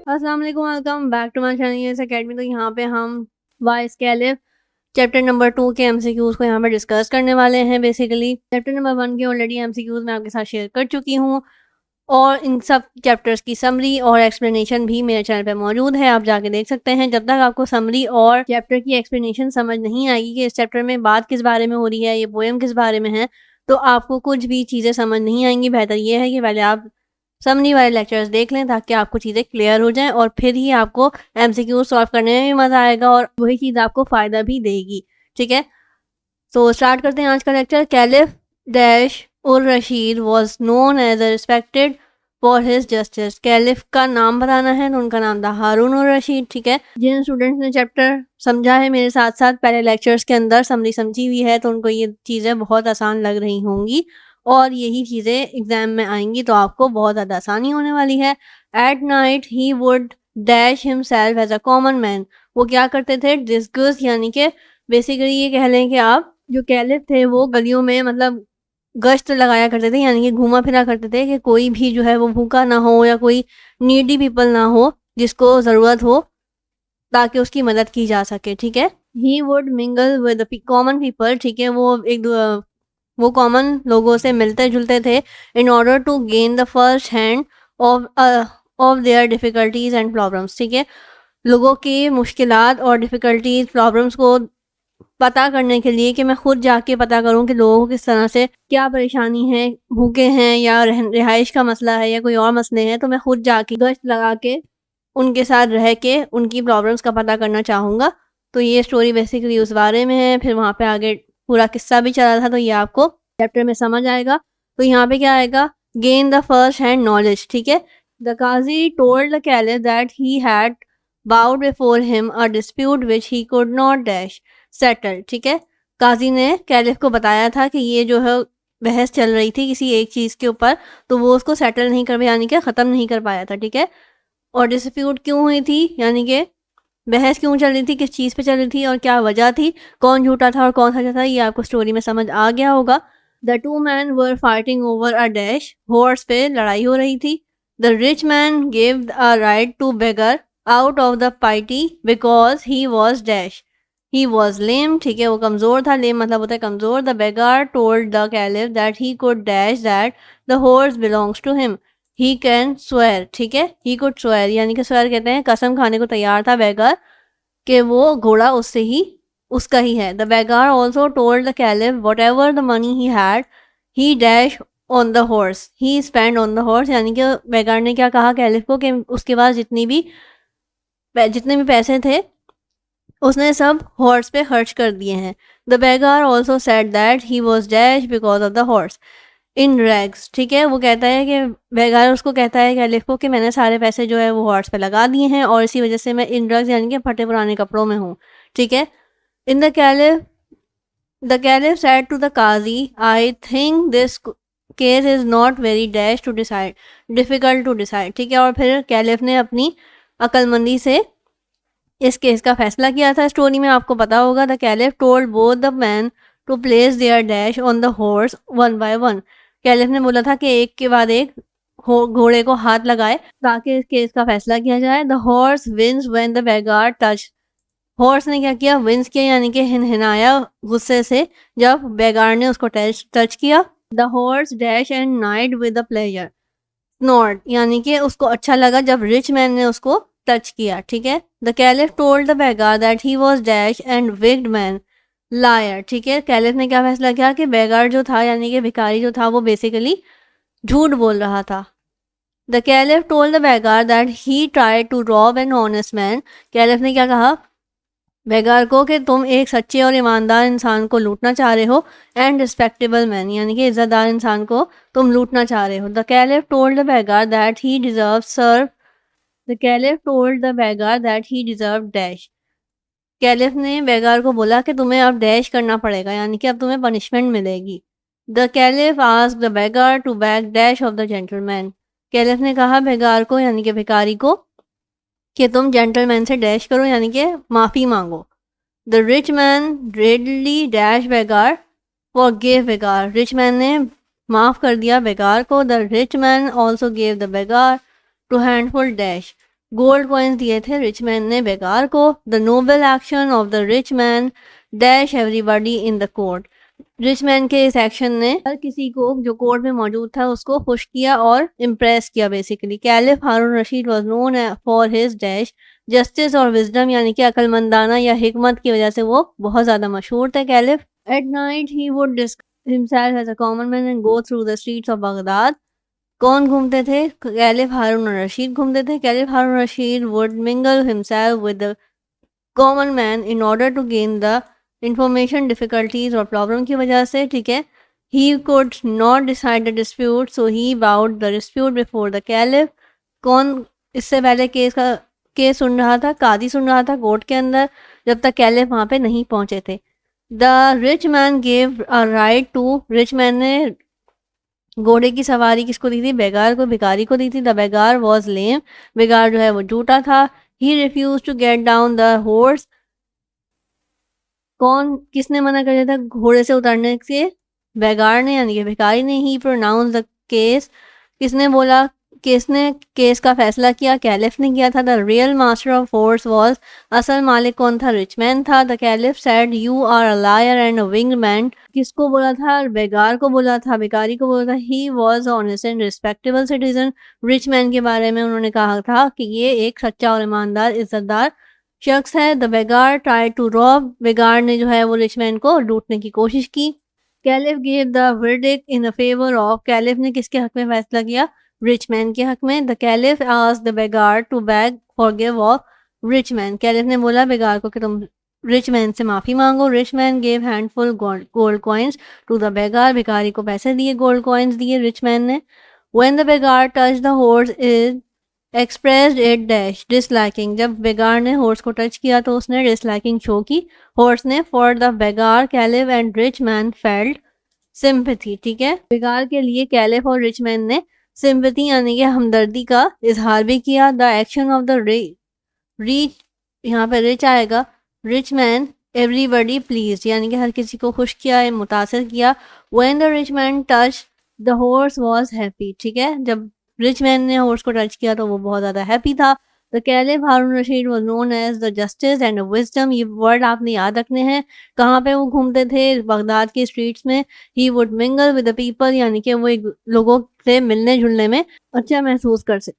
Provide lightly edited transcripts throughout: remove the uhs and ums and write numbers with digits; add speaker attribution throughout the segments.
Speaker 1: अस्सलाम वालेकुम, welcome back to my channel US Academy. तो यहाँ पे हम वाइस कैलिफ चैप्टर नंबर 2 के एमसीक्यूज को यहाँ पे डिस्कस करने वाले हैं। बेसिकली चैप्टर नंबर 1 के ऑलरेडी एमसीक्यूज मैं आपके साथ शेयर कर चुकी हूँ और इन सब चैप्टर्स की समरी और एक्सप्लेनेशन भी मेरे चैनल पे मौजूद है, आप जाके देख सकते हैं। जब तक आपको समरी और चैप्टर की एक्सप्लेनेशन समझ नहीं आएगी कि इस चैप्टर में बात किस बारे में हो रही है, ये पोएम किस बारे में है, तो आपको कुछ भी चीज़ें समझ नहीं आएंगी। बेहतर ये है कि पहले आप समरी वाले लेक्चर्स देख लें ताकि आपको चीज़ें क्लियर हो जाएं और फिर ही आपको एमसीक्यू सॉल्व करने में भी मज़ा आएगा और वही चीज़ आपको फ़ायदा भी देगी। ठीक है, तो स्टार्ट करते हैं आज का लेक्चर। कैलिफ डैश उर Rashid was known as a respected for his justice. Caliph का नाम बताना है तो उनका नाम था हारून उर रशीद। ठीक है, जिन स्टूडेंट्स ने चैप्टर समझा है मेरे साथ साथ पहले लेक्चर्स के अंदर समरी समझी हुई है तो उनको ये चीज़ें बहुत आसान लग रही होंगी और यही चीज़ें एग्जाम में आएंगी तो आपको बहुत ज़्यादा आसानी होने वाली है। At night he would dash himself as a common man. वो क्या करते थे? डिस्कस, यानी कि बेसिकली ये कह लें कि आप जो कैलिफ थे वो गलियों में मतलब गश्त लगाया करते थे, यानी कि घूमा फिरा करते थे कि कोई भी जो है वो भूखा ना हो या कोई नीडी पीपल ना हो जिसको ज़रूरत हो, ताकि उसकी मदद की जा सके। ठीक है, he would mingle with common people. ठीक है, वो कॉमन लोगों से मिलते जुलते थे in order to gain the first hand of their difficulties and problems. ठीक है, लोगों की मुश्किलात और डिफ़िकल्टीज प्रॉब्लम्स को पता करने के लिए कि मैं खुद जाके पता करूं कि लोगों को किस तरह से क्या परेशानी है, भूखे हैं या रिहाइश का मसला है या कोई और मसले हैं, तो मैं खुद जाके गश्त लगा के उनके साथ रह के उनकी प्रॉब्लम्स का पता करना चाहूँगा। तो ये स्टोरी बेसिकली उस बारे में है। फिर वहाँ पे आगे पूरा किस्सा भी चला था तो ये आपको चैप्टर में समझ आएगा। तो यहाँ पे क्या आएगा? Gain the first hand knowledge. ठीक है, द काजी told the caliph that he had brought before him a dispute which he could not dash settle. ठीक है, काजी ने कैलिफ को बताया था कि ये जो है बहस चल रही थी किसी एक चीज़ के ऊपर, तो वो उसको सेटल नहीं कर पाया, यानी कि ख़त्म नहीं कर पाया था। ठीक है, और डिस्प्यूट क्यों हुई थी, यानी कि बहस क्यों चल रही थी, किस चीज़ पे चल रही थी और क्या वजह थी, कौन झूठा था और कौन सच्चा था, ये आपको स्टोरी में समझ आ गया होगा। The two man were fighting over a dash. Horse पे लड़ाई हो रही थी। The rich man gave a right to beggar out of the party because he was dash, he was lame. ठीक है, वो कमज़ोर था। लेम मतलब होता है कमज़ोर। The beggar told the caliph that he could dash that the horse belongs to him, he can swear. ठीक है, ही कुड स्वेयर, यानी कि स्वेयर कहते हैं कसम खाने को तैयार था बेगर कि वो घोड़ा उसका ही है। The beggar also told the caliph what ever the money he had he dash on the horse, he spend on the horse, यानी कि बेगर ने क्या कहा कैलिफ को कि उसके पास जितने भी पैसे थे उसने सब हॉर्स पे खर्च कर दिए हैं। The beggar also said that he was dash because of the horse in rags. ठीक है, वो कहता है कि बेगार उसको कहता है कैलिफ को कि मैंने सारे पैसे जो है वो हॉर्स पे लगा दिए हैं और इसी वजह से मैं इन ड्रग्स यानी कि फटे पुराने कपड़ों में हूँ। ठीक है, in the caliph said to the काजी I think this case is not very dash to decide, difficult to decide. ठीक है, और फिर कैलिफ ने अपनी अक्लमंदी से इस केस का फैसला किया था। स्टोरी में आपको पता होगा the caliph told both the man to place their dash on the horse one by one. Caliph ने बोला था कि एक के बाद एक घोड़े को हाथ लगाए ताकि इस केस का फैसला किया जाए। The horse wins when the beggar touch, horse ने क्या किया? विंस किया, यानी कि हिनहिनाया गुस्से से जब बेगार ने उसको टच किया। The horse dash and neighed with the pleasure not, यानी कि उसको अच्छा लगा जब रिच मैन ने उसको टच किया। ठीक है, the caliph told the beggar that he was dash and wigged man liar. ठीक है, कैलिफ ने क्या फैसला किया कि बेगार जो था यानी कि भिखारी जो था वो बेसिकली झूठ बोल रहा था। The caliph told the beggar that he tried to rob an honest man. Caliph ने क्या कहा बेगार को कि तुम एक सच्चे और ईमानदार इंसान को लूटना चाह रहे हो, एंड रिस्पेक्टेबल मैन, यानी कि इज्जतदार इंसान को तुम लूटना चाह रहे हो। The caliph told the beggar that he deserve serve, the caliph told the beggar that he deserve dash. Caliph ने बेगार को बोला कि तुम्हें अब डैश करना पड़ेगा, यानी कि अब तुम्हें पनिशमेंट मिलेगी। The caliph asked the beggar to back dash of the gentleman. Caliph ने कहा बेगार को यानी कि भिखारी को कि तुम जेंटलमैन से डैश करो, यानी कि माफ़ी मांगो। The rich man readily dash beggar for give beggar, rich man ने माफ़ कर दिया बेगार को। The rich man also gave the beggar two handful dash, gold coins दिए थे रिच मैन ने बेगार को। The noble action of the rich man dash everybody in the court. Rich man के इस एक्शन ने हर किसी को जो कोर्ट में मौजूद था उसको खुश किया और इम्प्रेस किया basically. Caliph Harun Rashid was known for his dash justice और विजडम, यानी कि अकलमंदाना या हिकमत की वजह से वो बहुत ज़्यादा मशहूर थे caliph. At night he would discuss himself as a common man and go through the streets of Baghdad. कौन घूमते थे? कैलिफ हारून रशीद घूमते थे। Caliph Harun Rashid would mingle himself with the common man in order to gain the information difficulties और problem की वजह से, ठीक है। He could not decide the dispute so he brought the dispute before the caliph. कौन इससे पहले केस सुन रहा था? कादी सुन रहा था कोर्ट के अंदर, जब तक कैलिफ वहाँ पे नहीं पहुंचे थे। The rich man gave a right to, rich man ने घोड़े की सवारी किसको दी थी? बेगार को, भिखारी को दी थी। द बेगार वॉज लेम, बेगार जो है वो झूठा था। He refuse to get down the horse, कौन किसने मना कर दिया था घोड़े से उतरने से? बेगार ने, यानी कि भिखारी ने। ही प्रोनाउंस द केस, किसने बोला? किसने केस का फैसला किया? कैलिफ ने किया था। The real master of horse was, असल मालिक कौन था? रिच मैन था। The caliph said you are a liar and a winged man, किसको बोला था? बेगार को बोला था, भिखारी को बोला था। He was honest and respectable citizen, rich man के बारे में उन्होंने कहा था कि ये एक सच्चा और ईमानदार इज्जतदार शख्स है। द बेगार ट्राई टू रॉब, बेगार ने जो है वो रिच मैन को लूटने की कोशिश की। Caliph gave the verdict in favour of, caliph ने किसके हक में फैसला किया? रिच मैन के हक में। The caliph asked the beggar to beg forgive of rich man, caliph ने बोला बेगार को कि तुम रिच मैन से माफ़ी मांगो। Rich man gave handful gold coins to the beggar, भिखारी को पैसे दिए, गोल्ड कॉइन्स दिए रिच मैन ने। When the beggar touch the horse is expressed it dash disliking, जब बेगार ने हॉर्स को टच किया तो उसने डिसलाइकिंग शो की हॉर्स ने। For the beggar caliph and rich man felt sympathy, ठीक है। बेगार के लिए कैलिफ और रिच मैन ने सिंपैथी यानी कि हमदर्दी का इजहार भी किया। The action of the rich, यहाँ पे रिच आएगा, रिच मैन एवरीबडी प्लीज, यानी कि हर किसी को खुश किया, मुतासर किया। When the rich man touch the horse was happy, ठीक है। जब रिच मैन ने हॉर्स को टच किया तो वो बहुत ज़्यादा हैप्पी था। The caliph Harun Rashid was known as the justice and wisdom, ये वर्ड आपने याद रखने हैं। कहाँ पे वो घूमते थे? बगदाद के स्ट्रीट्स में। ही would mingle with the people, यानी कि वो एक लोगों से मिलने जुलने में अच्छा महसूस करते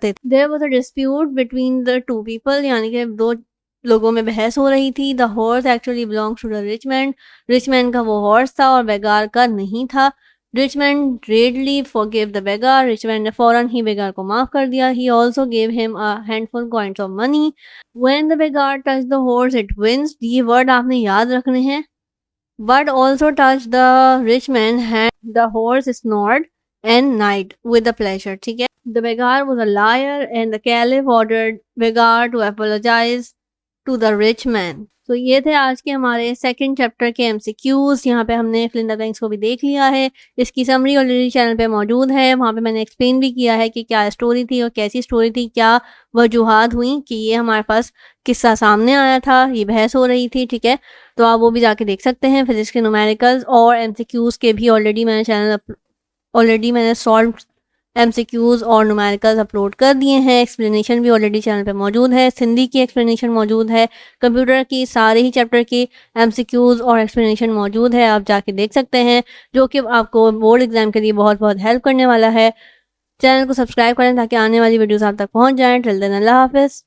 Speaker 1: थे। There was a dispute between the two people, यानी कि दो लोगों में बहस हो रही थी। The horse actually belongs to the rich man, rich man का वो हॉर्स था और बेगार का नहीं था। Rich man readily forgive the beggar, rich man ने फौरन ही बेगार को माफ कर दिया। He also gave him a handful coins of money. When the beggar touch the horse it wince, ये वर्ड आपने याद रखने हैं। But also touch the rich man hand, the horse snorted and neighed with the pleasure, ठीक है। The beggar was a liar and the caliph ordered beggar to apologize to the rich man. तो ये थे आज के हमारे second chapter के MCQs. यहाँ पे हमने फिलिंग द ब्लैंक्स को भी देख लिया है। इसकी समरी ऑलरेडी चैनल पे मौजूद है, वहाँ पे मैंने एक्सप्लेन भी किया है कि क्या स्टोरी थी और कैसी स्टोरी थी, क्या वजूहात हुई कि ये हमारे पास किस्सा सामने आया था, ये बहस हो रही थी, ठीक है। तो आप वो भी जाके देख सकते हैं। फिजिक्स के न्यूमेरिकल्स और एमसीक्यूज के भी ऑलरेडी मैंने सॉल्व एमसीक्यूज और न्यूमेरिकल्स अपलोड कर दिए हैं। एक्सप्लेनेशन भी ऑलरेडी चैनल पे मौजूद है, सिंधी की एक्सप्लेनेशन मौजूद है, कंप्यूटर की सारे ही चैप्टर की एमसीक्यूज और एक्सप्लेनेशन मौजूद है, आप जाके देख सकते हैं, जो कि आपको बोर्ड एग्जाम के लिए बहुत बहुत हेल्प करने वाला है। चैनल को सब्सक्राइब करें ताकि आने वाली वीडियोस आप तक पहुंच जाएं। टिल देन अल्लाह हाफिज़।